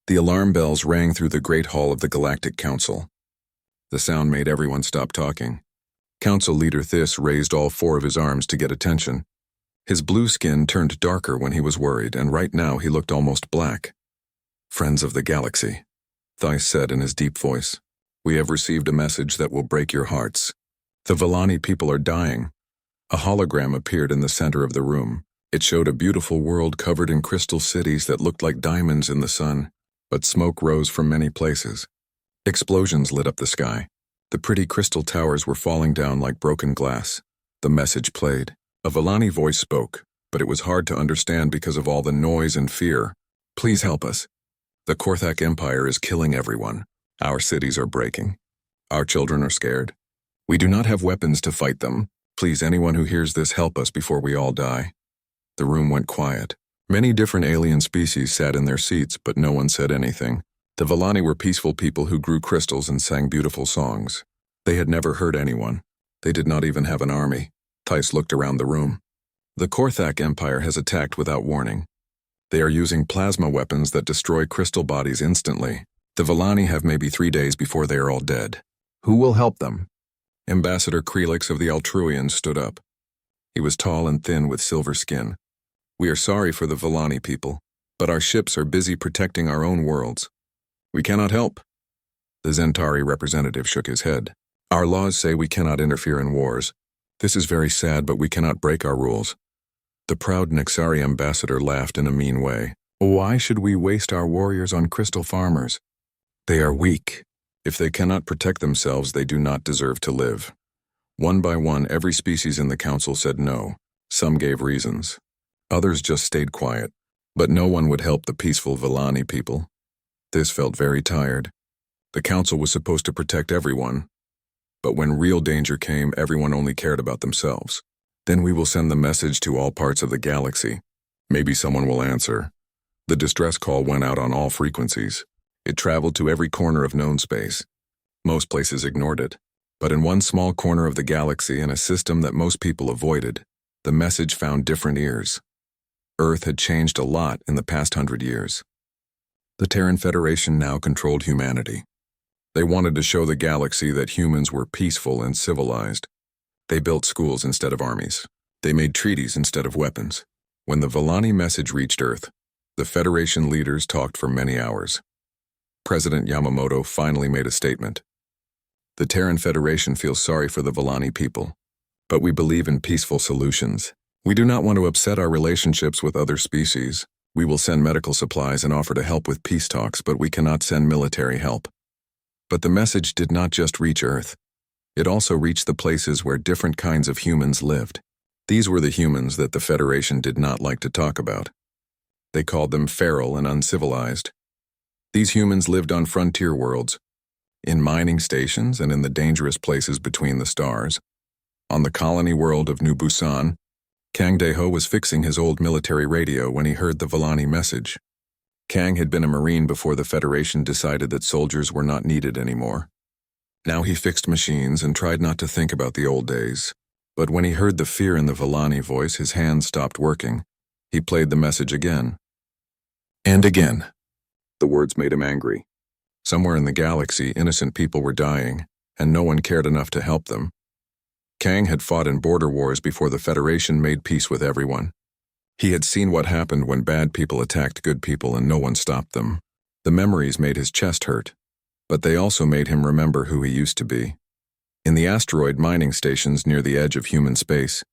The alarm bells rang through the great hall of the Galactic Council. The sound made everyone stop talking. Council leader Thys raised all four of his arms to get attention. His blue skin turned darker when he was worried, and right now he looked almost black. "Friends of the galaxy," Thys said in his deep voice, "we have received a message that will break your hearts. The Vellani people are dying." A hologram appeared in the center of the room. It showed a beautiful world covered in crystal cities that looked like diamonds in the sun, but smoke rose from many places. Explosions lit up the sky. The pretty crystal towers were falling down like broken glass. The message played. A Vellani voice spoke, but it was hard to understand because of all the noise and fear. "Please help us. The Korthak Empire is killing everyone. Our cities are breaking. Our children are scared. We do not have weapons to fight them. Please, anyone who hears this, help us before we all die." The room went quiet. Many different alien species sat in their seats, but no one said anything. The Vellani were peaceful people who grew crystals and sang beautiful songs. They had never hurt anyone. They did not even have an army. Thys looked around the room. "The Korthak Empire has attacked without warning. They are using plasma weapons that destroy crystal bodies instantly. The Vellani have maybe 3 days before they are all dead. Who will help them?" Ambassador Krelix of the Altruians stood up. He was tall and thin with silver skin. "We are sorry for the Vellani people, but our ships are busy protecting our own worlds. We cannot help." The Zentari representative shook his head. "Our laws say we cannot interfere in wars. This is very sad, but we cannot break our rules." The proud Nexari ambassador laughed in a mean way. "Why should we waste our warriors on crystal farmers? They are weak. If they cannot protect themselves, they do not deserve to live." One by one, every species in the council said no. Some gave reasons. Others just stayed quiet. But no one would help the peaceful Vellani people. This felt very tired. The council was supposed to protect everyone. But when real danger came, everyone only cared about themselves. "Then we will send the message to all parts of the galaxy. Maybe someone will answer." The distress call went out on all frequencies. It traveled to every corner of known space. Most places ignored it. But in one small corner of the galaxy, in a system that most people avoided, the message found different ears. Earth had changed a lot in the past 100 years. The Terran Federation now controlled humanity. They wanted to show the galaxy that humans were peaceful and civilized. They built schools instead of armies. They made treaties instead of weapons. When the Vellani message reached Earth, the Federation leaders talked for many hours. President Yamamoto finally made a statement. "The Terran Federation feels sorry for the Vellani people, but we believe in peaceful solutions. We do not want to upset our relationships with other species. We will send medical supplies and offer to help with peace talks, but we cannot send military help." But the message did not just reach Earth. It also reached the places where different kinds of humans lived. These were the humans that the Federation did not like to talk about. They called them feral and uncivilized. These humans lived on frontier worlds, in mining stations and in the dangerous places between the stars. On the colony world of New Busan, Kang Daeho was fixing his old military radio when he heard the Vellani message. Kang had been a Marine before the Federation decided that soldiers were not needed anymore. Now he fixed machines and tried not to think about the old days. But when he heard the fear in the Vellani voice, his hands stopped working. He played the message again. And again. The words made him angry. Somewhere in the galaxy, innocent people were dying, and no one cared enough to help them. Kang had fought in border wars before the Federation made peace with everyone. He had seen what happened when bad people attacked good people and no one stopped them. The memories made his chest hurt, but they also made him remember who he used to be. In the asteroid mining stations near the edge of human space,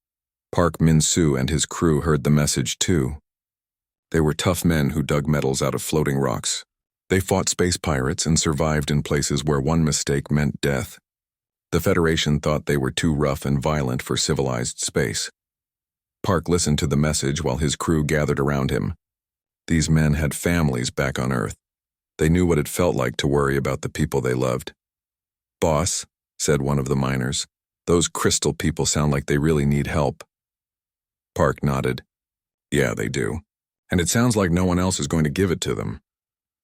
Park Min-soo and his crew heard the message too. They were tough men who dug metals out of floating rocks. They fought space pirates and survived in places where one mistake meant death. The Federation thought they were too rough and violent for civilized space. Park listened to the message while his crew gathered around him. These men had families back on Earth. They knew what it felt like to worry about the people they loved. "Boss," said one of the miners, "those crystal people sound like they really need help." Park nodded. "Yeah, they do. And it sounds like no one else is going to give it to them."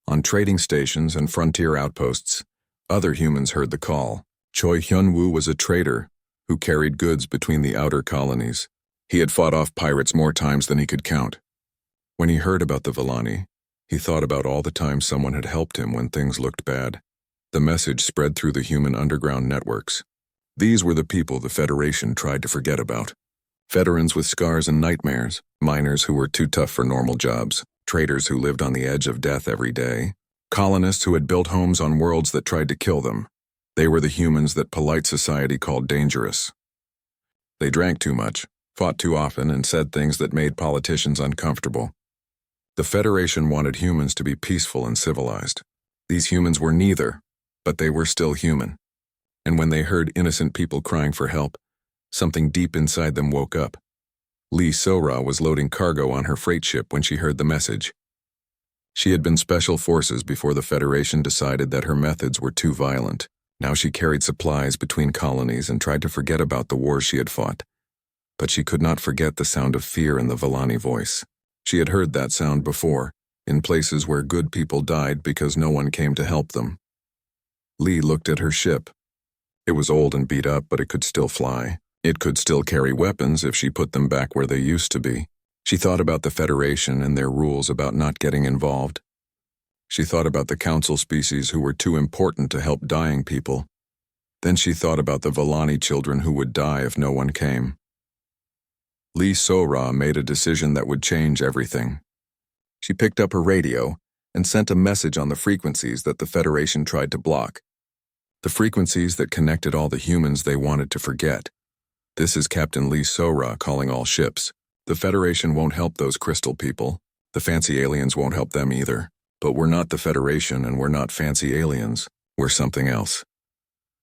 On trading stations and frontier outposts, other humans heard the call. Choi Hyun-woo was a trader who carried goods between the outer colonies. He had fought off pirates more times than he could count. When he heard about the Vellani, He thought about all the times someone had helped him when things looked bad. The message spread through the human underground networks. These were the people the Federation tried to forget about. Veterans with scars and nightmares, miners who were too tough for normal jobs, traders who lived on the edge of death every day, colonists who had built homes on worlds that tried to kill them. They were the humans that polite society called dangerous. They drank too much, fought too often, and said things that made politicians uncomfortable. The Federation wanted humans to be peaceful and civilized. These humans were neither, but they were still human. And when they heard innocent people crying for help, something deep inside them woke up. Lee Sora was loading cargo on her freight ship when she heard the message. She had been Special Forces before the Federation decided that her methods were too violent. Now she carried supplies between colonies and tried to forget about the wars she had fought. But she could not forget the sound of fear in the Villani voice. She had heard that sound before, in places where good people died because no one came to help them. Lee looked at her ship. It was old and beat up, but it could still fly. It could still carry weapons if she put them back where they used to be. She thought about the Federation and their rules about not getting involved. She thought about the council species who were too important to help dying people. Then she thought about the Villani children who would die if no one came. Lee Sora made a decision that would change everything. She picked up her radio and sent a message on the frequencies that the Federation tried to block. The frequencies that connected all the humans they wanted to forget. This is Captain Lee Sora calling all ships. The Federation won't help those crystal people. The fancy aliens won't help them either. But we're not the Federation and we're not fancy aliens. We're something else.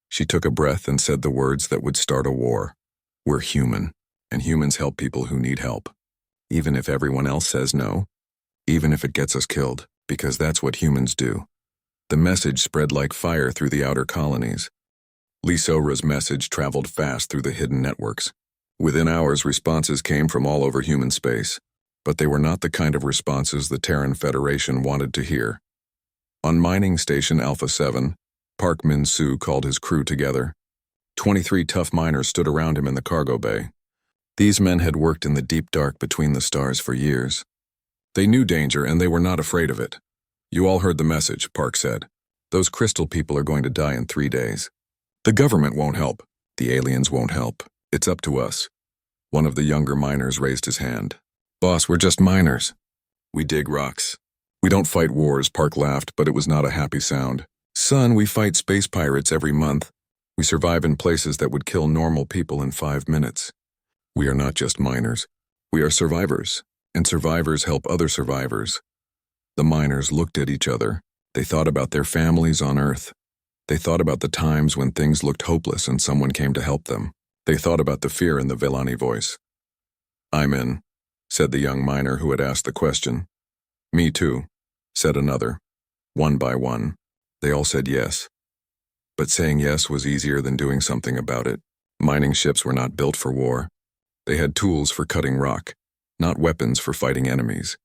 She took a breath and said the words that would start a war. We're human, and humans help people who need help. Even if everyone else says no. Even if it gets us killed, because that's what humans do. The message spread like fire through the outer colonies. Lee Sora's message traveled fast through the hidden networks. Within hours, responses came from all over human space, but they were not the kind of responses the Terran Federation wanted to hear. On mining station Alpha 7, Park Min-soo called his crew together. 23 tough miners stood around him in the cargo bay. These men had worked in the deep dark between the stars for years. They knew danger and they were not afraid of it. You all heard the message, Park said. Those crystal people are going to die in 3 days. The government won't help. The aliens won't help. It's up to us. One of the younger miners raised his hand. Boss, we're just miners. We dig rocks. We don't fight wars, Park laughed, but it was not a happy sound. Son, we fight space pirates every month. We survive in places that would kill normal people in 5 minutes. We are not just miners. We are survivors, and survivors help other survivors. The miners looked at each other. They thought about their families on Earth. They thought about the times when things looked hopeless and someone came to help them. They thought about the fear in the Villani voice. I'm in, said the young miner who had asked the question. Me too, said another. One by one, they all said yes. But saying yes was easier than doing something about it. Mining ships were not built for war. They had tools for cutting rock, not weapons for fighting enemies.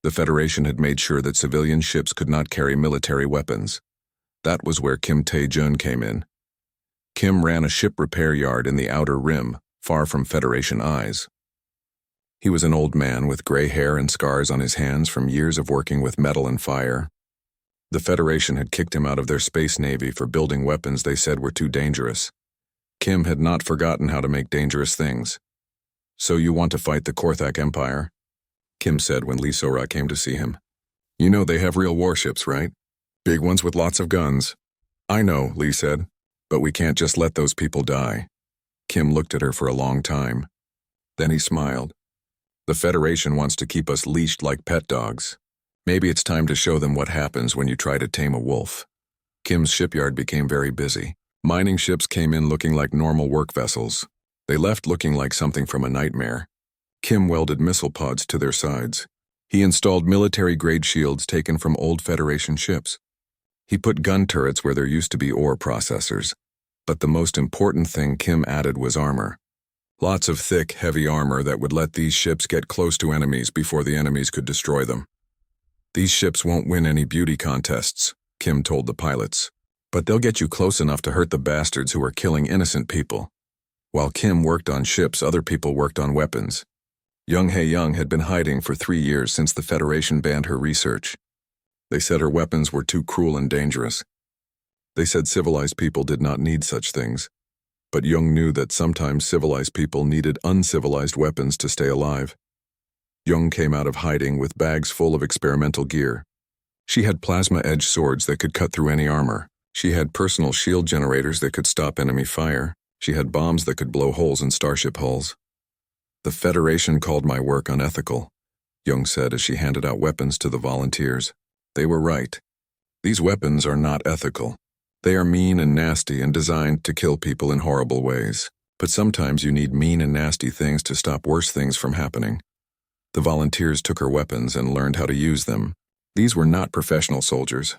The Federation had made sure that civilian ships could not carry military weapons. That was where Kim Tae-jun came in. Kim ran a ship repair yard in the outer rim, far from Federation eyes. He was an old man with gray hair and scars on his hands from years of working with metal and fire. The Federation had kicked him out of their space navy for building weapons they said were too dangerous. Kim had not forgotten how to make dangerous things. So you want to fight the Korthak Empire? Kim said when Lee Sora came to see him. You know they have real warships, right? Big ones with lots of guns. I know, Lee said, but we can't just let those people die. Kim looked at her for a long time. Then he smiled. The Federation wants to keep us leashed like pet dogs. Maybe it's time to show them what happens when you try to tame a wolf. Kim's shipyard became very busy. Mining ships came in looking like normal work vessels. They left looking like something from a nightmare. Kim welded missile pods to their sides. He installed military-grade shields taken from old Federation ships. He put gun turrets where there used to be ore processors. But the most important thing Kim added was armor. Lots of thick, heavy armor that would let these ships get close to enemies before the enemies could destroy them. These ships won't win any beauty contests, Kim told the pilots. But they'll get you close enough to hurt the bastards who are killing innocent people. While Kim worked on ships, other people worked on weapons. Young Hae-young had been hiding for 3 years since the Federation banned her research. They said her weapons were too cruel and dangerous. They said civilized people did not need such things. But Young knew that sometimes civilized people needed uncivilized weapons to stay alive. Young came out of hiding with bags full of experimental gear. She had plasma-edged swords that could cut through any armor. She had personal shield generators that could stop enemy fire. She had bombs that could blow holes in starship hulls. "The Federation called my work unethical," Young said as she handed out weapons to the volunteers. "They were right. These weapons are not ethical. They are mean and nasty and designed to kill people in horrible ways. But sometimes you need mean and nasty things to stop worse things from happening." The volunteers took her weapons and learned how to use them. These were not professional soldiers.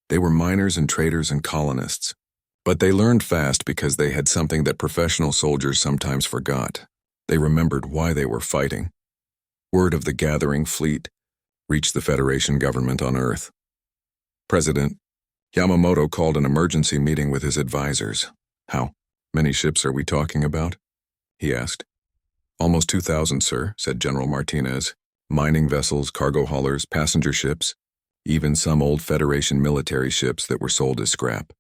They were miners and traders and colonists. But they learned fast because they had something that professional soldiers sometimes forgot. They remembered why they were fighting. Word of the gathering fleet reached the Federation government on Earth. President Yamamoto called an emergency meeting with his advisors. "How many ships are we talking about?" he asked. "Almost 2,000, sir," said General Martinez. "Mining vessels, cargo haulers, passenger ships, even some old Federation military ships that were sold as scrap.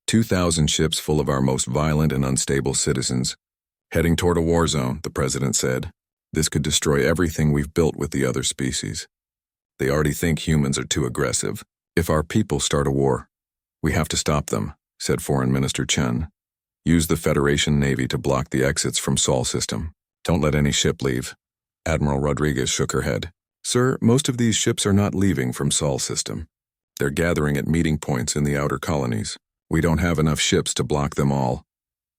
2,000 ships full of our most violent and unstable citizens, heading toward a war zone," the president said. "This could destroy everything we've built with the other species. They already think humans are too aggressive. If our people start a war, we have to stop them," said Foreign Minister Chen. "Use the Federation Navy to block the exits from Sol system. Don't let any ship leave." Admiral Rodriguez shook her head. "Sir, most of these ships are not leaving from Sol system. They're gathering at meeting points in the outer colonies. We don't have enough ships to block them all."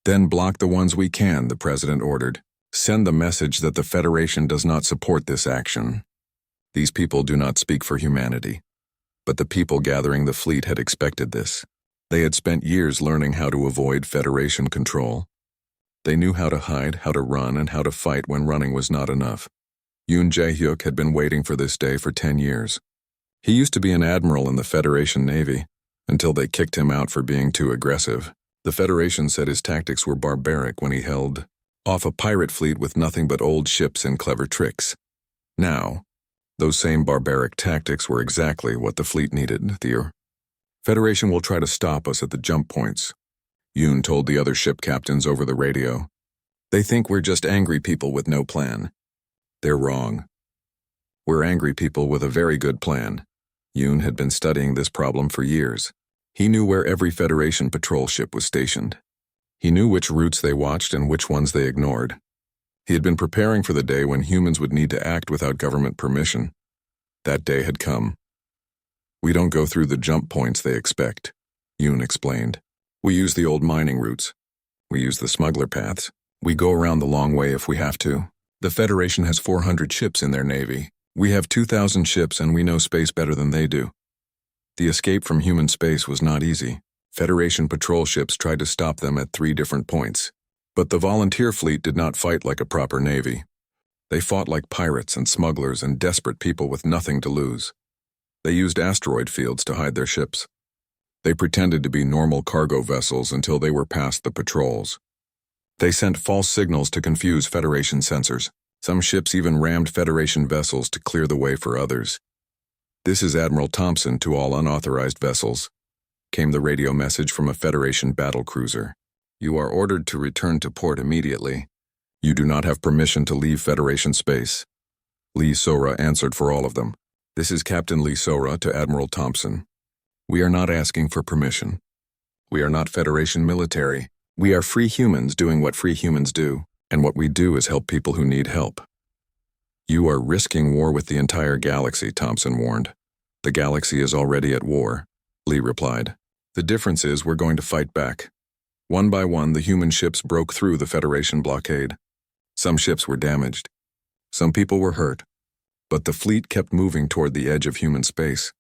"Then block the ones we can," the president ordered. "Send the message that the Federation does not support this action. These people do not speak for humanity." But the people gathering the fleet had expected this. They had spent years learning how to avoid Federation control. They knew how to hide, how to run, and how to fight when running was not enough. Yoon Jae-hyuk had been waiting for this day for 10 years. He used to be an admiral in the Federation Navy, until they kicked him out for being too aggressive. The Federation said his tactics were barbaric when he held off a pirate fleet with nothing but old ships and clever tricks. Now, those same barbaric tactics were exactly what the fleet needed. "The Federation will try to stop us at the jump points," Yoon told the other ship captains over the radio. "They think we're just angry people with no plan. They're wrong. We're angry people with a very good plan." Yoon had been studying this problem for years. He knew where every Federation patrol ship was stationed. He knew which routes they watched and which ones they ignored. He had been preparing for the day when humans would need to act without government permission. That day had come. "We don't go through the jump points they expect," Yoon explained. "We use the old mining routes. We use the smuggler paths. We go around the long way if we have to. The Federation has 400 ships in their navy. We have 2,000 ships and we know space better than they do." The escape from human space was not easy. Federation patrol ships tried to stop them at 3 different points. But the volunteer fleet did not fight like a proper navy. They fought like pirates and smugglers and desperate people with nothing to lose. They used asteroid fields to hide their ships. They pretended to be normal cargo vessels until they were past the patrols. They sent false signals to confuse Federation sensors. Some ships even rammed Federation vessels to clear the way for others. "This is Admiral Thompson to all unauthorized vessels," came the radio message from a Federation battle cruiser. "You are ordered to return to port immediately. You do not have permission to leave Federation space." Lee Sora answered for all of them. "This is Captain Lee Sora to Admiral Thompson. We are not asking for permission. We are not Federation military. We are free humans doing what free humans do, and what we do is help people who need help." "You are risking war with the entire galaxy," Thompson warned. "The galaxy is already at war," Lee replied. "The difference is we're going to fight back." One by one, the human ships broke through the Federation blockade. Some ships were damaged. Some people were hurt. But the fleet kept moving toward the edge of human space.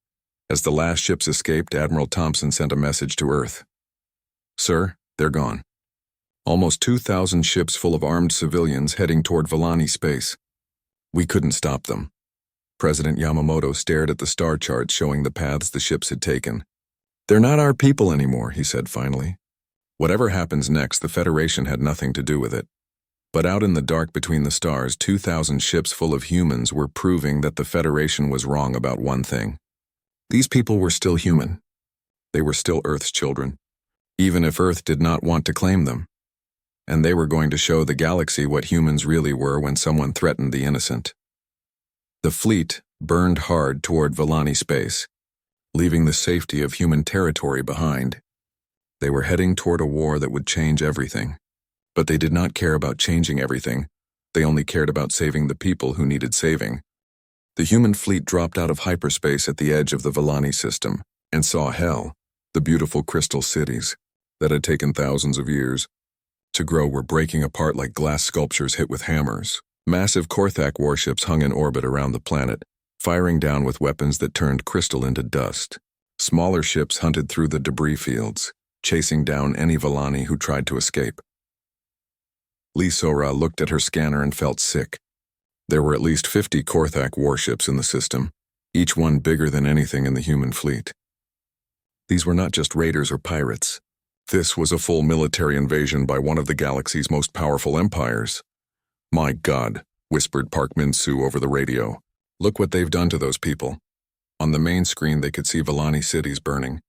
As the last ships escaped, Admiral Thompson sent a message to Earth. "Sir, they're gone. Almost 2,000 ships full of armed civilians heading toward Villani space. We couldn't stop them." President Yamamoto stared at the star charts showing the paths the ships had taken. "They're not our people anymore," he said finally. "Whatever happens next, the Federation had nothing to do with it. But out in the dark between the stars, 2,000 ships full of humans were proving that the Federation was wrong about one thing. These people were still human. They were still Earth's children, even if Earth did not want to claim them. And they were going to show the galaxy what humans really were when someone threatened the innocent. The fleet burned hard toward Villani space, leaving the safety of human territory behind. They were heading toward a war that would change everything. But they did not care about changing everything. They only cared about saving the people who needed saving. The human fleet dropped out of hyperspace at the edge of the Villani system and saw hell. The beautiful crystal cities that had taken thousands of years to grow were breaking apart like glass sculptures hit with hammers. Massive Korthak warships hung in orbit around the planet, firing down with weapons that turned crystal into dust. Smaller ships hunted through the debris fields, chasing down any Villani who tried to escape. Sora looked at her scanner and felt sick. There were at least 50 Korthak warships in the system, each one bigger than anything in the human fleet. These were not just raiders or pirates. This was a full military invasion by one of the galaxy's most powerful empires. "My God," whispered Park Min-soo over the radio. "Look what they've done to those people." On the main screen they could see Villani cities burning.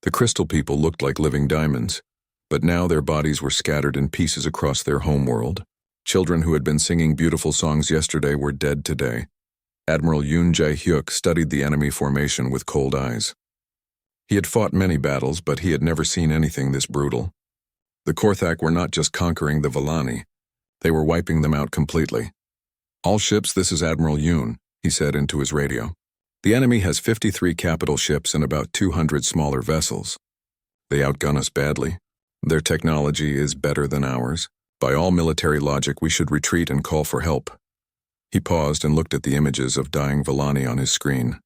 The crystal people looked like living diamonds, but now their bodies were scattered in pieces across their homeworld. Children who had been singing beautiful songs yesterday were dead today. Admiral Yoon Jae-hyuk studied the enemy formation with cold eyes. He had fought many battles, but he had never seen anything this brutal. The Korthak were not just conquering the Villani, they were wiping them out completely. "All ships, this is Admiral Yoon," he said into his radio. "The enemy has 53 capital ships and about 200 smaller vessels. They outgun us badly. Their technology is better than ours. By all military logic, we should retreat and call for help." He paused and looked at the images of dying Villani on his screen.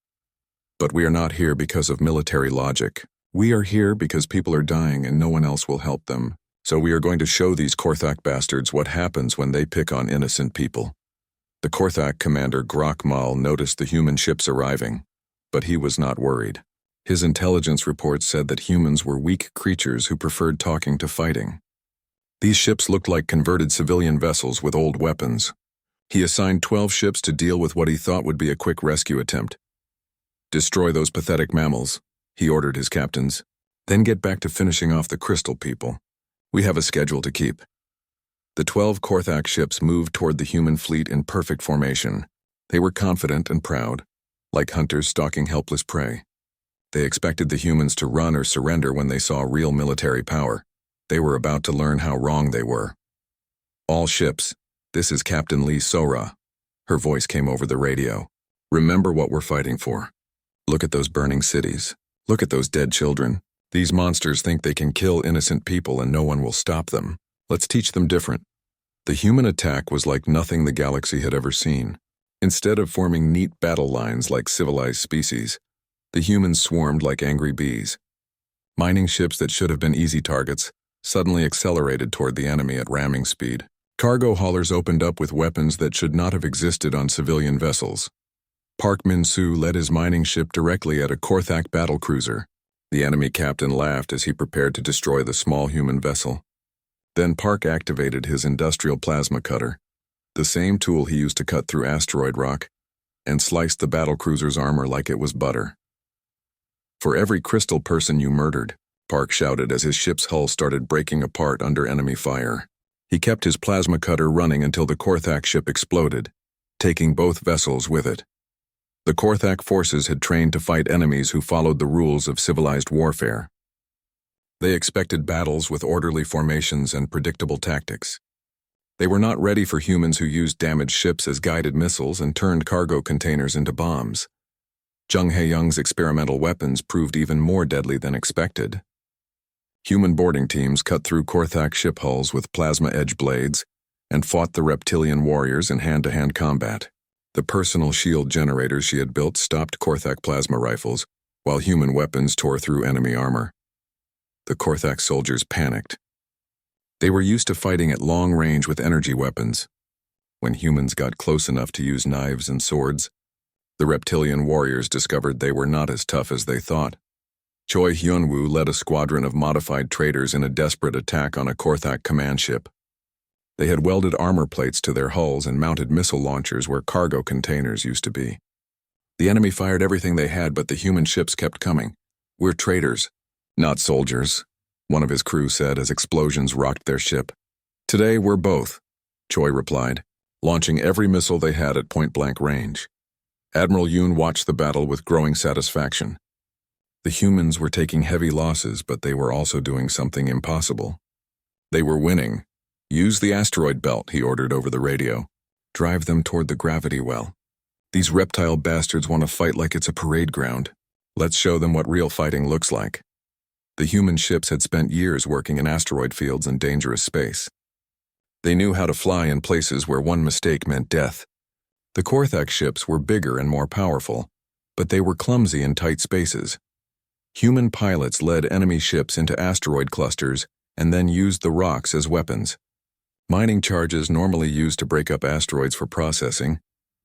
"But we are not here because of military logic. We are here because people are dying and no one else will help them. So we are going to show these Korthak bastards what happens when they pick on innocent people." The Korthak commander Grok Mal noticed the human ships arriving, but he was not worried. His intelligence reports said that humans were weak creatures who preferred talking to fighting. These ships looked like converted civilian vessels with old weapons. He assigned 12 ships to deal with what he thought would be a quick rescue attempt. "Destroy those pathetic mammals," he ordered his captains. "Then get back to finishing off the crystal people. We have a schedule to keep." The 12 Korthak ships moved toward the human fleet in perfect formation. They were confident and proud, like hunters stalking helpless prey. They expected the humans to run or surrender when they saw real military power. They were about to learn how wrong they were. "All ships, this is Captain Lee Sora." Her voice came over the radio. "Remember what we're fighting for. Look at those burning cities. Look at those dead children. These monsters think they can kill innocent people and no one will stop them. Let's teach them different." The human attack was like nothing the galaxy had ever seen. Instead of forming neat battle lines like civilized species, the humans swarmed like angry bees. Mining ships that should have been easy targets suddenly accelerated toward the enemy at ramming speed. Cargo haulers opened up with weapons that should not have existed on civilian vessels. Park Min-soo led his mining ship directly at a Korthak battlecruiser. The enemy captain laughed as he prepared to destroy the small human vessel. Then Park activated his industrial plasma cutter, the same tool he used to cut through asteroid rock, and sliced the battlecruiser's armor like it was butter. "For every crystal person you murdered," Park shouted as his ship's hull started breaking apart under enemy fire. He kept his plasma cutter running until the Korthak ship exploded, taking both vessels with it. The Korthak forces had trained to fight enemies who followed the rules of civilized warfare. They expected battles with orderly formations and predictable tactics. They were not ready for humans who used damaged ships as guided missiles and turned cargo containers into bombs. Jung Hae-young's experimental weapons proved even more deadly than expected. Human boarding teams cut through Korthak ship hulls with plasma edge blades and fought the reptilian warriors in hand-to-hand combat. The personal shield generators she had built stopped Korthak plasma rifles, while human weapons tore through enemy armor. The Korthak soldiers panicked. They were used to fighting at long range with energy weapons. When humans got close enough to use knives and swords, the reptilian warriors discovered they were not as tough as they thought. Choi Hyun-woo led a squadron of modified traders in a desperate attack on a Korthak command ship. They had welded armor plates to their hulls and mounted missile launchers where cargo containers used to be. The enemy fired everything they had, but the human ships kept coming. "We're traitors, not soldiers," one of his crew said as explosions rocked their ship. "Today we're both," Choi replied, launching every missile they had at point-blank range. Admiral Yoon watched the battle with growing satisfaction. The humans were taking heavy losses, but they were also doing something impossible. They were winning. "Use the asteroid belt," he ordered over the radio. "Drive them toward the gravity well. These reptile bastards want to fight like it's a parade ground. Let's show them what real fighting looks like." The human ships had spent years working in asteroid fields and dangerous space. They knew how to fly in places where one mistake meant death. The Korthak ships were bigger and more powerful, but they were clumsy in tight spaces. Human pilots led enemy ships into asteroid clusters and then used the rocks as weapons. Mining charges, normally used to break up asteroids for processing,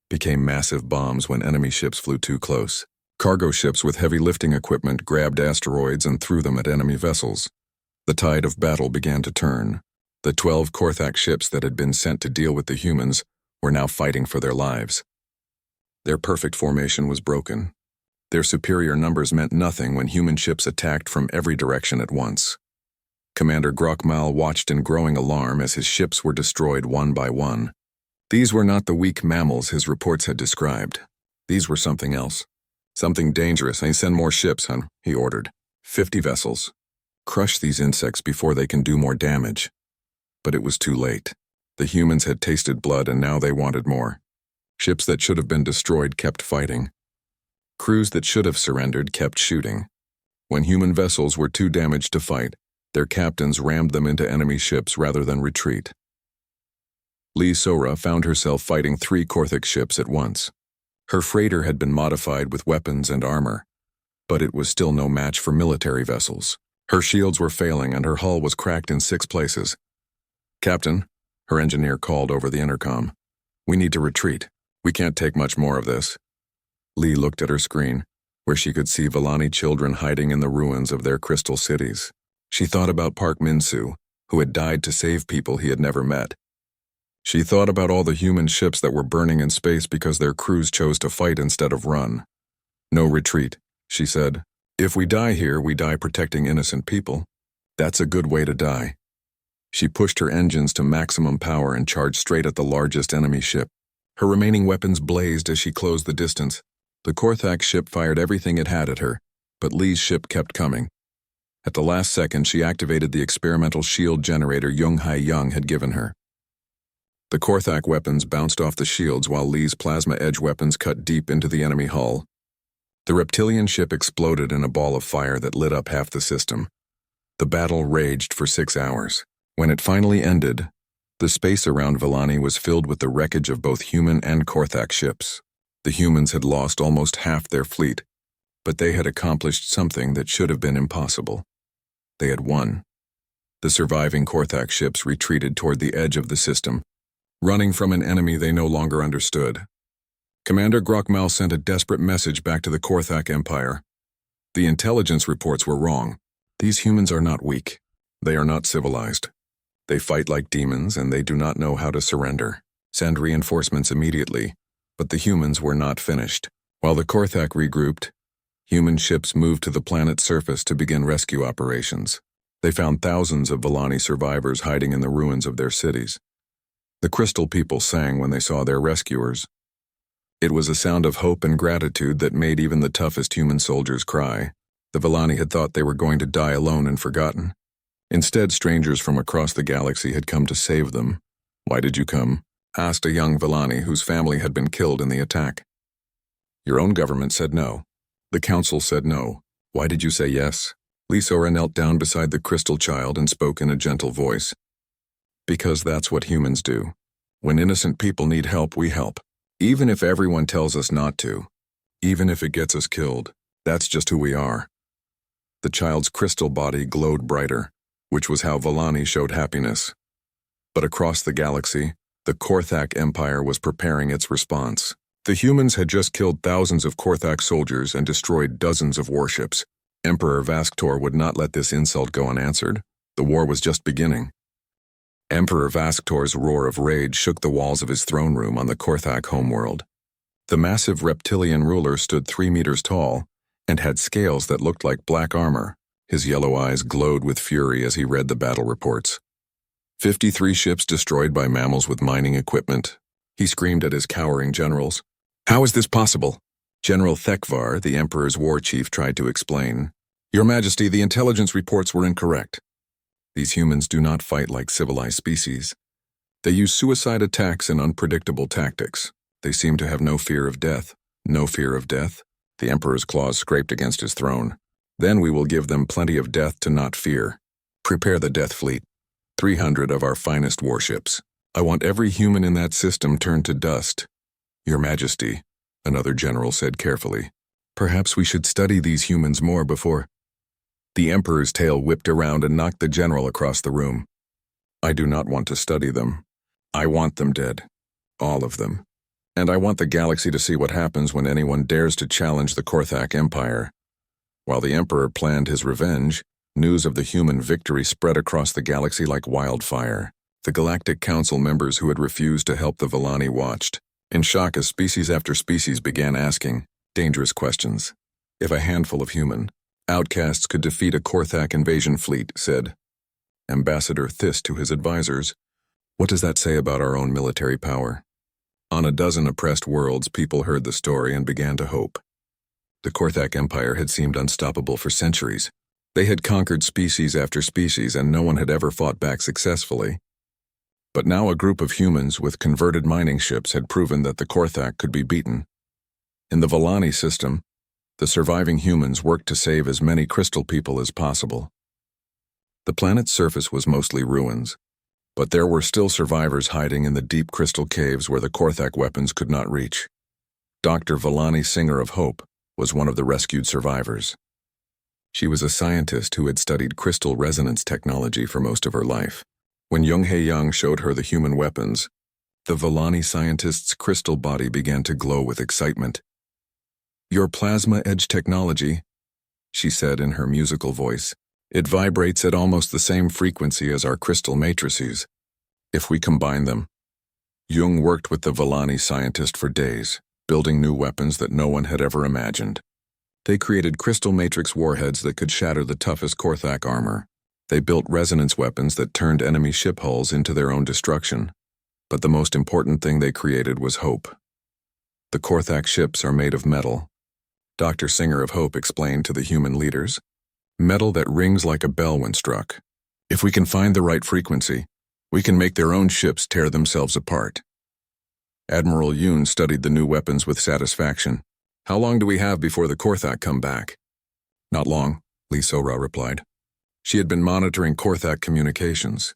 became massive bombs when enemy ships flew too close. Cargo ships with heavy lifting equipment grabbed asteroids and threw them at enemy vessels. The tide of battle began to turn. The 12 Korthak ships that had been sent to deal with the humans were now fighting for their lives. Their perfect formation was broken. Their superior numbers meant nothing when human ships attacked from every direction at once. Commander Grokmal watched in growing alarm as his ships were destroyed one by one. These were not the weak mammals his reports had described. These were something else. Something dangerous. "I send more ships, hun," he ordered. 50 vessels. Crush these insects before they can do more damage. But it was too late. The humans had tasted blood and now they wanted more. Ships that should have been destroyed kept fighting. Crews that should have surrendered kept shooting. When human vessels were too damaged to fight, their captains rammed them into enemy ships rather than retreat. Lee Sora found herself fighting 3 Korthak ships at once. Her freighter had been modified with weapons and armor, but it was still no match for military vessels. Her shields were failing and her hull was cracked in 6 places. "Captain," her engineer called over the intercom, "we need to retreat. We can't take much more of this." Lee looked at her screen, where she could see Vellani children hiding in the ruins of their crystal cities. She thought about Park Min-soo, who had died to save people he had never met. She thought about all the human ships that were burning in space because their crews chose to fight instead of run. "No retreat," she said. "If we die here, we die protecting innocent people. That's a good way to die." She pushed her engines to maximum power and charged straight at the largest enemy ship. Her remaining weapons blazed as she closed the distance. The Korthak ship fired everything it had at her, but Lee's ship kept coming. At the last second, she activated the experimental shield generator Young had given her. The Korthak weapons bounced off the shields while Lee's plasma edge weapons cut deep into the enemy hull. The reptilian ship exploded in a ball of fire that lit up half the system. The battle raged for 6 hours. When it finally ended, the space around Vellani was filled with the wreckage of both human and Korthak ships. The humans had lost almost half their fleet, but they had accomplished something that should have been impossible. They had won. The surviving Korthak ships retreated toward the edge of the system, running from an enemy they no longer understood. Commander Grokmal sent a desperate message back to the Korthak Empire. The intelligence reports were wrong. These humans are not weak. They are not civilized. They fight like demons and they do not know how to surrender. Send reinforcements immediately. But the humans were not finished. While the Korthak regrouped, human ships moved to the planet's surface to begin rescue operations. They found thousands of Vellani survivors hiding in the ruins of their cities. The Crystal People sang when they saw their rescuers. It was a sound of hope and gratitude that made even the toughest human soldiers cry. The Vellani had thought they were going to die alone and forgotten. Instead, strangers from across the galaxy had come to save them. "Why did you come?" asked a young Vellani whose family had been killed in the attack. "Your own government said no. The council said no. Why did you say yes?" Lee Sora knelt down beside the crystal child and spoke in a gentle voice. "Because that's what humans do. When innocent people need help, we help. Even if everyone tells us not to. Even if it gets us killed. That's just who we are." The child's crystal body glowed brighter, which was how Vellani showed happiness. But across the galaxy, the Korthak Empire was preparing its response. The humans had just killed thousands of Korthak soldiers and destroyed dozens of warships. Emperor Vasktor would not let this insult go unanswered. The war was just beginning. Emperor Vasktor's roar of rage shook the walls of his throne room on the Korthak homeworld. The massive reptilian ruler stood 3 meters tall and had scales that looked like black armor. His yellow eyes glowed with fury as he read the battle reports. 53 ships destroyed by mammals with mining equipment. He screamed at his cowering generals. How is this possible? General Thekvar, the Emperor's war chief, tried to explain. Your Majesty, the intelligence reports were incorrect. These humans do not fight like civilized species. They use suicide attacks and unpredictable tactics. They seem to have no fear of death. No fear of death? The Emperor's claws scraped against his throne. Then we will give them plenty of death to not fear. Prepare the death fleet. 300 of our finest warships. I want every human in that system turned to dust. Your Majesty, another general said carefully. Perhaps we should study these humans more before. The Emperor's tail whipped around and knocked the general across the room. I do not want to study them. I want them dead. All of them. And I want the galaxy to see what happens when anyone dares to challenge the Korthak Empire. While the Emperor planned his revenge, news of the human victory spread across the galaxy like wildfire. The Galactic Council members who had refused to help the Villani watched, in shock as species after species began asking dangerous questions. If a handful of human outcasts could defeat a Korthak invasion fleet, said Ambassador Thys to his advisors, what does that say about our own military power? On a dozen oppressed worlds, people heard the story and began to hope. The Korthak Empire had seemed unstoppable for centuries. They had conquered species after species and no one had ever fought back successfully. But now a group of humans with converted mining ships had proven that the Korthak could be beaten. In the Villani system, the surviving humans worked to save as many crystal people as possible. The planet's surface was mostly ruins, but there were still survivors hiding in the deep crystal caves where the Korthak weapons could not reach. Dr. Villani Singer of Hope was one of the rescued survivors. She was a scientist who had studied crystal resonance technology for most of her life. When Young-Hae Young showed her the human weapons, the Villani scientist's crystal body began to glow with excitement. Your plasma edge technology, she said in her musical voice. It vibrates at almost the same frequency as our crystal matrices. If we combine them. Jung worked with the Villani scientist for days, building new weapons that no one had ever imagined. They created crystal matrix warheads that could shatter the toughest Korthak armor. They built resonance weapons that turned enemy ship hulls into their own destruction. But the most important thing they created was hope. The Korthak ships are made of metal. Dr. Singer of Hope explained to the human leaders. Metal that rings like a bell when struck. If we can find the right frequency, we can make their own ships tear themselves apart. Admiral Yoon studied the new weapons with satisfaction. How long do we have before the Korthak come back? Not long, Lee Sora replied. She had been monitoring Korthak communications.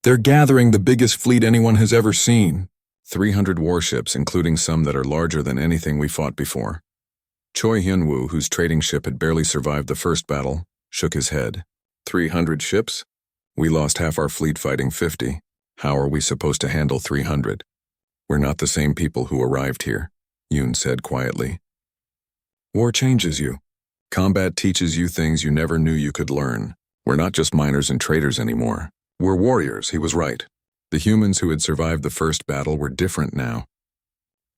They're gathering the biggest fleet anyone has ever seen. 300 warships, including some that are larger than anything we fought before. Choi Hyun-woo, whose trading ship had barely survived the first battle, shook his head. 300 ships? We lost half our fleet fighting 50. How are we supposed to handle 300? We're not the same people who arrived here, Yoon said quietly. War changes you. Combat teaches you things you never knew you could learn. We're not just miners and traders anymore. We're warriors, he was right. The humans who had survived the first battle were different now.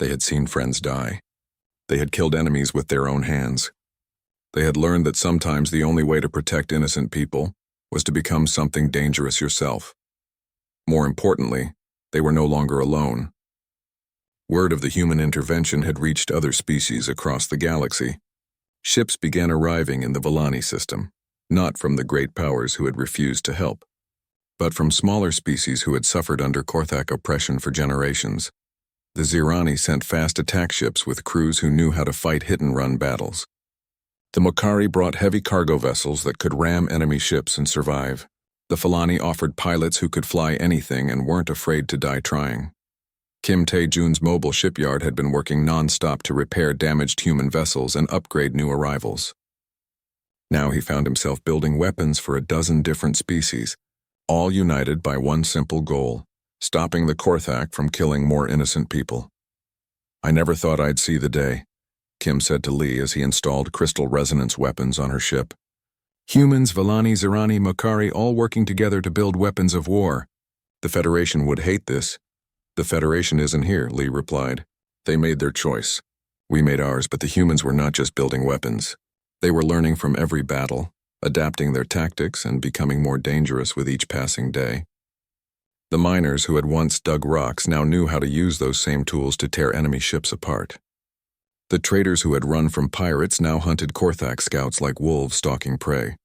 They had seen friends die. They had killed enemies with their own hands. They had learned that sometimes the only way to protect innocent people was to become something dangerous yourself. More importantly, they were no longer alone. Word of the human intervention had reached other species across the galaxy. Ships began arriving in the Villani system, not from the great powers who had refused to help, but from smaller species who had suffered under Korthak oppression for generations. The Zirani sent fast attack ships with crews who knew how to fight hit-and-run battles. The Mokari brought heavy cargo vessels that could ram enemy ships and survive. The Filani offered pilots who could fly anything and weren't afraid to die trying. Kim Tae-jun's mobile shipyard had been working non-stop to repair damaged human vessels and upgrade new arrivals. Now he found himself building weapons for a dozen different species, all united by one simple goal, stopping the Korthak from killing more innocent people. I never thought I'd see the day, Kim said to Lee as he installed crystal resonance weapons on her ship. Humans, Villani, Zirani, Mokari all working together to build weapons of war. The Federation would hate this. The Federation isn't here, Lee replied. They made their choice. We made ours, but the humans were not just building weapons. They were learning from every battle, adapting their tactics and becoming more dangerous with each passing day. The miners who had once dug rocks now knew how to use those same tools to tear enemy ships apart. The traders who had run from pirates now hunted Korthak scouts like wolves stalking prey.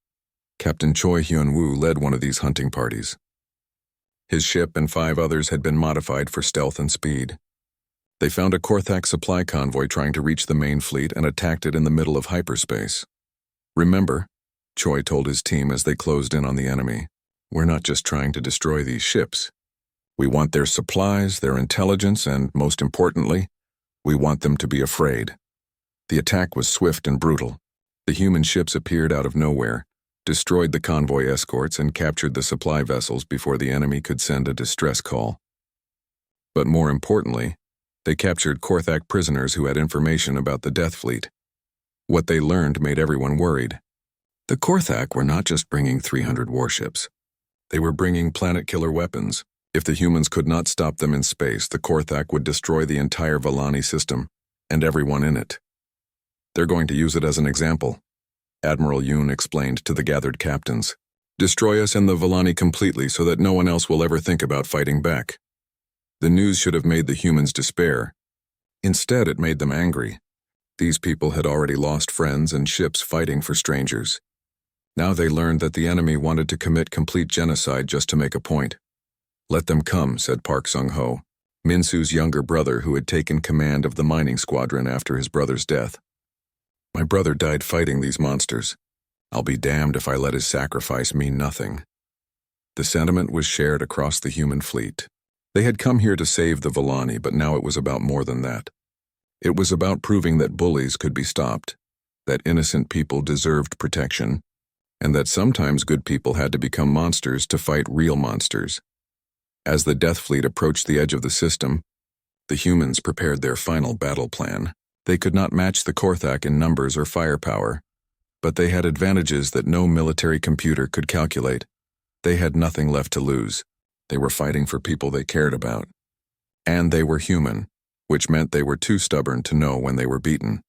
Captain Choi Hyun-woo led one of these hunting parties. His ship and 5 others had been modified for stealth and speed. They found a Korthak supply convoy trying to reach the main fleet and attacked it in the middle of hyperspace. Remember, Choi told his team as they closed in on the enemy, we're not just trying to destroy these ships. We want their supplies, their intelligence, and, most importantly, we want them to be afraid. The attack was swift and brutal. The human ships appeared out of nowhere, destroyed the convoy escorts, and captured the supply vessels before the enemy could send a distress call. But more importantly, they captured Korthak prisoners who had information about the Death Fleet. What they learned made everyone worried. The Korthak were not just bringing 300 warships. They were bringing planet-killer weapons. If the humans could not stop them in space, the Korthak would destroy the entire Vallani system and everyone in it. They're going to use it as an example, Admiral Yoon explained to the gathered captains. Destroy us and the Vallani completely so that no one else will ever think about fighting back. The news should have made the humans despair. Instead, it made them angry. These people had already lost friends and ships fighting for strangers. Now they learned that the enemy wanted to commit complete genocide just to make a point. Let them come, said Park Sung-ho, Min-soo's younger brother who had taken command of the mining squadron after his brother's death. My brother died fighting these monsters. I'll be damned if I let his sacrifice mean nothing. The sentiment was shared across the human fleet. They had come here to save the Vallani, but now it was about more than that. It was about proving that bullies could be stopped, that innocent people deserved protection, and that sometimes good people had to become monsters to fight real monsters. As the Death Fleet approached the edge of the system, the humans prepared their final battle plan. They could not match the Korthak in numbers or firepower, but they had advantages that no military computer could calculate. They had nothing left to lose. They were fighting for people they cared about. And they were human, which meant they were too stubborn to know when they were beaten.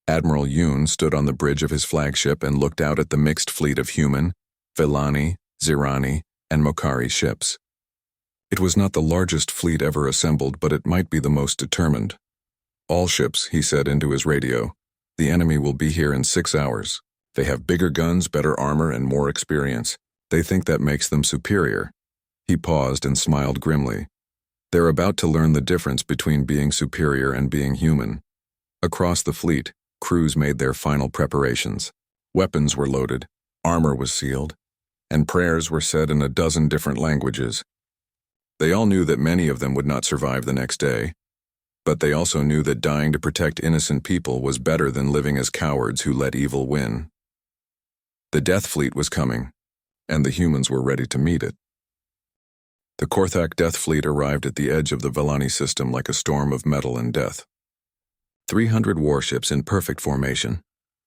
Admiral Yoon stood on the bridge of his flagship and looked out at the mixed fleet of human, Vallani, Zirani, and Mokari ships. It was not the largest fleet ever assembled, but it might be the most determined. All ships, he said into his radio. The enemy will be here in 6 hours. They have bigger guns, better armor, and more experience. They think that makes them superior. He paused and smiled grimly. They're about to learn the difference between being superior and being human. Across the fleet, crews made their final preparations. Weapons were loaded, armor was sealed, and prayers were said in a dozen different languages. They all knew that many of them would not survive the next day, but they also knew that dying to protect innocent people was better than living as cowards who let evil win. The Death Fleet was coming, and the humans were ready to meet it. The Korthak Death Fleet arrived at the edge of the Vallani system like a storm of metal and death. 300 warships in perfect formation,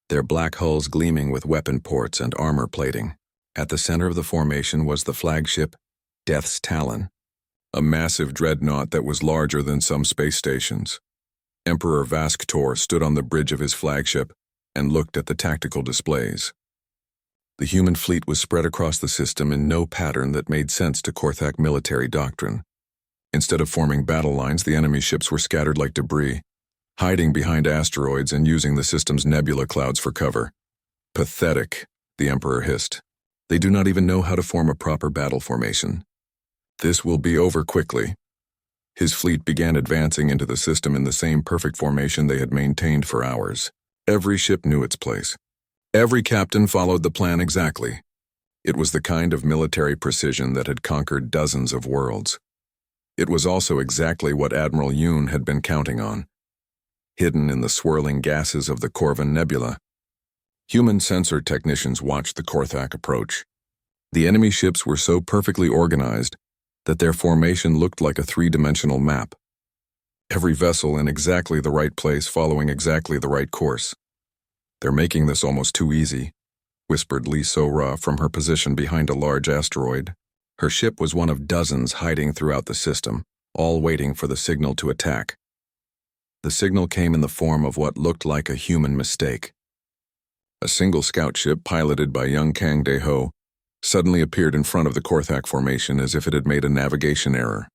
their black hulls gleaming with weapon ports and armor plating. At the center of the formation was the flagship, Death's Talon, a massive dreadnought that was larger than some space stations. Emperor Vask Tor stood on the bridge of his flagship and looked at the tactical displays. The human fleet was spread across the system in no pattern that made sense to Korthak military doctrine. Instead of forming battle lines, the enemy ships were scattered like debris, hiding behind asteroids and using the system's nebula clouds for cover. Pathetic, the Emperor hissed. They do not even know how to form a proper battle formation. This will be over quickly. His fleet began advancing into the system in the same perfect formation they had maintained for hours. Every ship knew its place. Every captain followed the plan exactly. It was the kind of military precision that had conquered dozens of worlds. It was also exactly what Admiral Yoon had been counting on. Hidden in the swirling gases of the Corvin Nebula, human sensor technicians watched the Korthak approach. The enemy ships were so perfectly organized that their formation looked like a three-dimensional map. Every vessel in exactly the right place following exactly the right course. They're making this almost too easy, whispered Lee So-ra from her position behind a large asteroid. Her ship was one of dozens hiding throughout the system, all waiting for the signal to attack. The signal came in the form of what looked like a human mistake. A single scout ship piloted by young Kang De-ho suddenly appeared in front of the Korthak formation as if it had made a navigation error.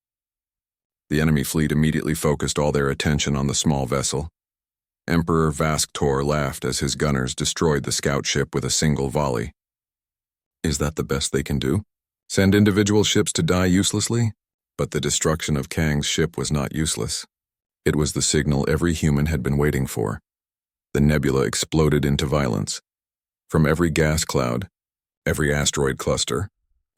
The enemy fleet immediately focused all their attention on the small vessel. Emperor Vasktor laughed as his gunners destroyed the scout ship with a single volley. Is that the best they can do? Send individual ships to die uselessly? But the destruction of Kang's ship was not useless. It was the signal every human had been waiting for. The nebula exploded into violence. From every gas cloud, every asteroid cluster,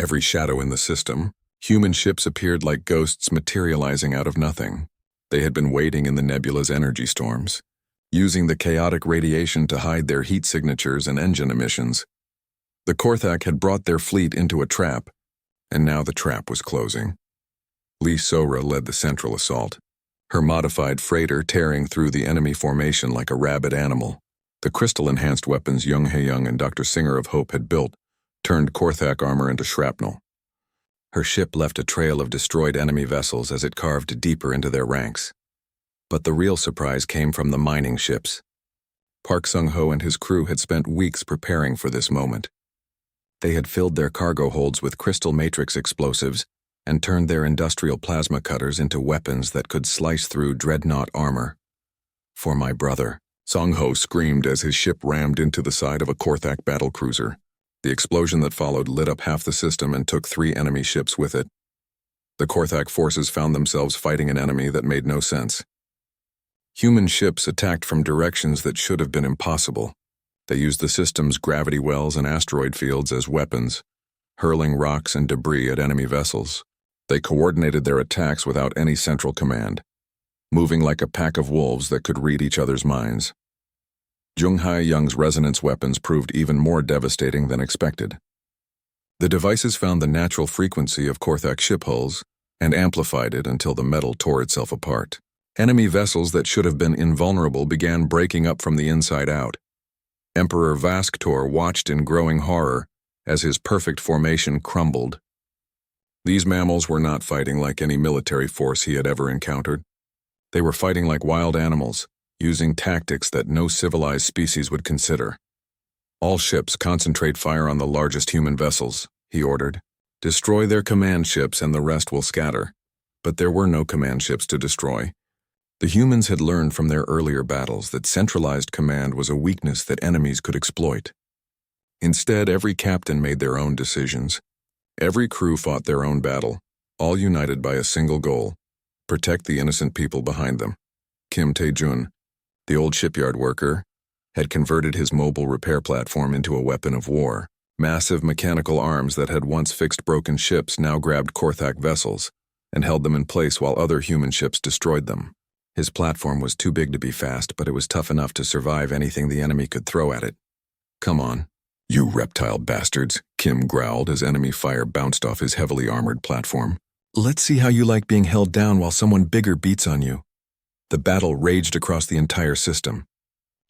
every shadow in the system, human ships appeared like ghosts materializing out of nothing. They had been waiting in the nebula's energy storms, using the chaotic radiation to hide their heat signatures and engine emissions. The Korthak had brought their fleet into a trap, and now the trap was closing. Lee Sora led the central assault, her modified freighter tearing through the enemy formation like a rabid animal. The crystal-enhanced weapons Jung Hae-young and Dr. Singer of Hope had built turned Korthak armor into shrapnel. Her ship left a trail of destroyed enemy vessels as it carved deeper into their ranks. But the real surprise came from the mining ships. Park Sung-ho and his crew had spent weeks preparing for this moment. They had filled their cargo holds with crystal matrix explosives and turned their industrial plasma cutters into weapons that could slice through dreadnought armor. For my brother, Sung-ho screamed as his ship rammed into the side of a Korthak battlecruiser. The explosion that followed lit up half the system and took 3 enemy ships with it. The Korthak forces found themselves fighting an enemy that made no sense. Human ships attacked from directions that should have been impossible. They used the system's gravity wells and asteroid fields as weapons, hurling rocks and debris at enemy vessels. They coordinated their attacks without any central command, moving like a pack of wolves that could read each other's minds. Jung Hae-young's resonance weapons proved even more devastating than expected. The devices found the natural frequency of Korthak ship hulls and amplified it until the metal tore itself apart. Enemy vessels that should have been invulnerable began breaking up from the inside out. Emperor Vasktor watched in growing horror as his perfect formation crumbled. These mammals were not fighting like any military force he had ever encountered. They were fighting like wild animals, using tactics that no civilized species would consider. All ships concentrate fire on the largest human vessels, he ordered. Destroy their command ships and the rest will scatter. But there were no command ships to destroy. The humans had learned from their earlier battles that centralized command was a weakness that enemies could exploit. Instead, every captain made their own decisions. Every crew fought their own battle, all united by a single goal: protect the innocent people behind them. Kim Tae-jun, the old shipyard worker, had converted his mobile repair platform into a weapon of war. Massive mechanical arms that had once fixed broken ships now grabbed Korthak vessels and held them in place while other human ships destroyed them. His platform was too big to be fast, but it was tough enough to survive anything the enemy could throw at it. Come on, you reptile bastards, Kim growled as enemy fire bounced off his heavily armored platform. Let's see how you like being held down while someone bigger beats on you. The battle raged across the entire system.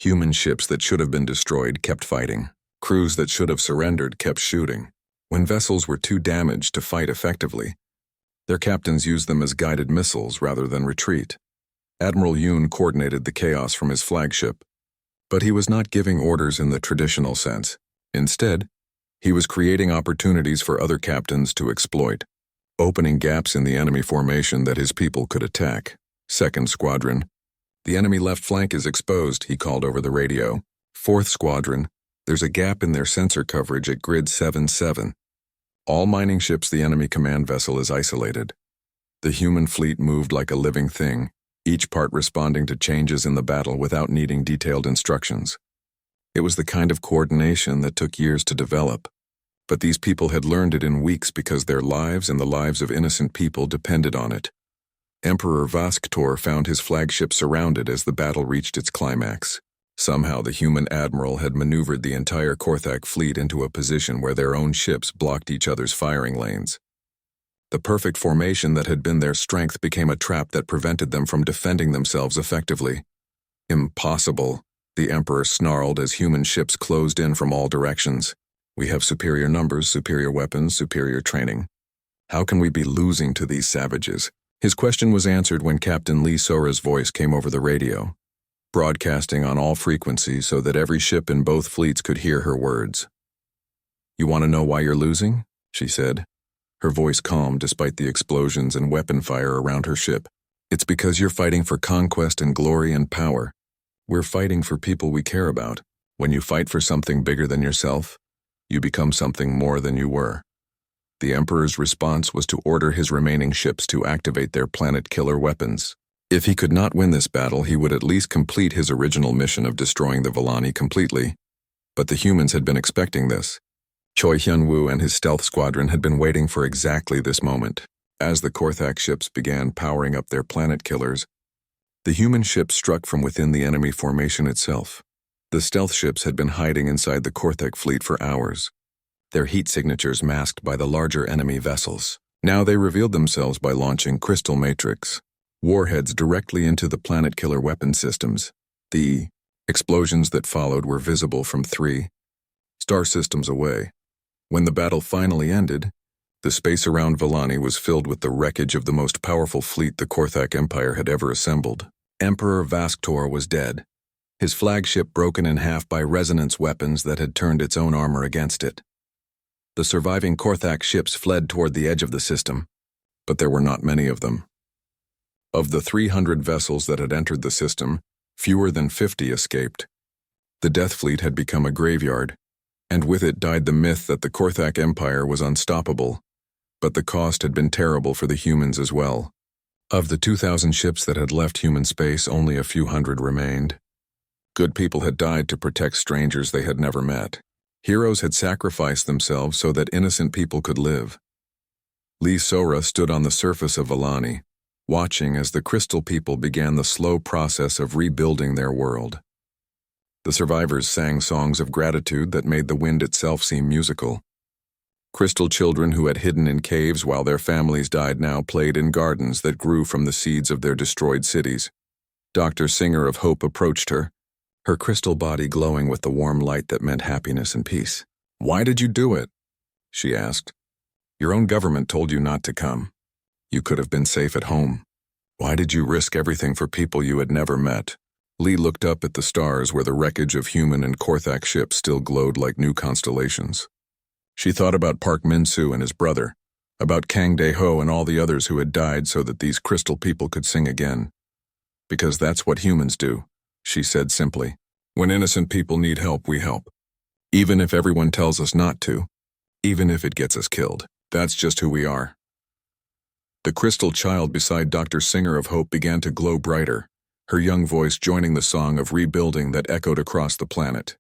Human ships that should have been destroyed kept fighting. Crews that should have surrendered kept shooting. When vessels were too damaged to fight effectively, their captains used them as guided missiles rather than retreat. Admiral Yoon coordinated the chaos from his flagship, but he was not giving orders in the traditional sense. Instead, he was creating opportunities for other captains to exploit, opening gaps in the enemy formation that his people could attack. Second Squadron. The enemy left flank is exposed, he called over the radio. Fourth Squadron. There's a gap in their sensor coverage at grid 7-7. All mining ships the enemy command vessel is isolated. The human fleet moved like a living thing, each part responding to changes in the battle without needing detailed instructions. It was the kind of coordination that took years to develop, but these people had learned it in weeks because their lives and the lives of innocent people depended on it. Emperor Vasktor found his flagship surrounded as the battle reached its climax. Somehow the human admiral had maneuvered the entire Korthak fleet into a position where their own ships blocked each other's firing lanes. The perfect formation that had been their strength became a trap that prevented them from defending themselves effectively. Impossible, the Emperor snarled as human ships closed in from all directions. We have superior numbers, superior weapons, superior training. How can we be losing to these savages? His question was answered when Captain Lee Sora's voice came over the radio, broadcasting on all frequencies so that every ship in both fleets could hear her words. "You want to know why you're losing?" she said, her voice calm despite the explosions and weapon fire around her ship. "It's because you're fighting for conquest and glory and power. We're fighting for people we care about. When you fight for something bigger than yourself, you become something more than you were." The Emperor's response was to order his remaining ships to activate their planet-killer weapons. If he could not win this battle, he would at least complete his original mission of destroying the Volani completely. But the humans had been expecting this. Choi Hyun-woo and his stealth squadron had been waiting for exactly this moment. As the Korthak ships began powering up their planet killers, the human ships struck from within the enemy formation itself. The stealth ships had been hiding inside the Korthak fleet for hours, their heat signatures masked by the larger enemy vessels. Now they revealed themselves by launching crystal matrix warheads directly into the planet killer weapon systems. The explosions that followed were visible from 3 star systems away. When the battle finally ended, the space around Volani was filled with the wreckage of the most powerful fleet the Korthak Empire had ever assembled. Emperor Vasktor was dead, his flagship broken in half by resonance weapons that had turned its own armor against it. The surviving Korthak ships fled toward the edge of the system, but there were not many of them. Of the 300 vessels that had entered the system, fewer than 50 escaped. The Death Fleet had become a graveyard, and with it died the myth that the Korthak Empire was unstoppable, but the cost had been terrible for the humans as well. Of the 2,000 ships that had left human space, only a few hundred remained. Good people had died to protect strangers they had never met. Heroes had sacrificed themselves so that innocent people could live. Lee Sora stood on the surface of Volani, watching as the Crystal People began the slow process of rebuilding their world. The survivors sang songs of gratitude that made the wind itself seem musical. Crystal children who had hidden in caves while their families died now played in gardens that grew from the seeds of their destroyed cities. Dr. Singer of Hope approached her, her crystal body glowing with the warm light that meant happiness and peace. "Why did you do it?" she asked. "Your own government told you not to come. You could have been safe at home. Why did you risk everything for people you had never met?" Lee looked up at the stars where the wreckage of human and Korthak ships still glowed like new constellations. She thought about Park Min-soo and his brother, about Kang Dae-ho and all the others who had died so that these Crystal People could sing again. "Because that's what humans do," she said simply. "When innocent people need help, we help. Even if everyone tells us not to, even if it gets us killed. That's just who we are." The crystal child beside Dr. Singer of Hope began to glow brighter, her young voice joining the song of rebuilding that echoed across the planet.